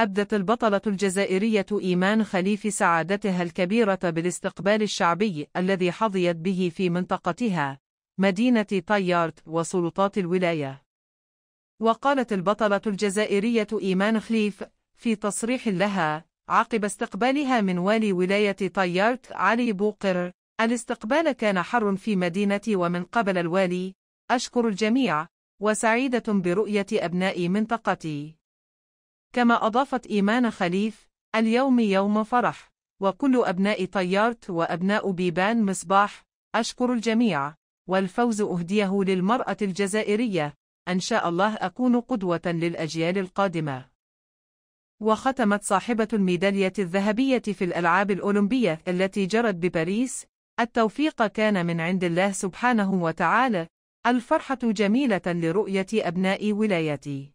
أبدت البطلة الجزائرية إيمان خليف سعادتها الكبيرة بالاستقبال الشعبي الذي حظيت به في منطقتها مدينة طيارت وسلطات الولاية. وقالت البطلة الجزائرية إيمان خليف في تصريح لها عقب استقبالها من والي ولاية طيارت علي بوقر: الاستقبال كان حر في مدينتي ومن قبل الوالي، أشكر الجميع وسعيدة برؤية أبناء منطقتي. كما أضافت إيمان خليف: اليوم يوم فرح، وكل أبناء طيارت وأبناء بيبان مصباح، أشكر الجميع، والفوز أهديه للمرأة الجزائرية، إن شاء الله أكون قدوة للأجيال القادمة. وختمت صاحبة الميدالية الذهبية في الألعاب الأولمبية التي جرت بباريس: التوفيق كان من عند الله سبحانه وتعالى، الفرحة جميلة لرؤية أبناء ولايتي.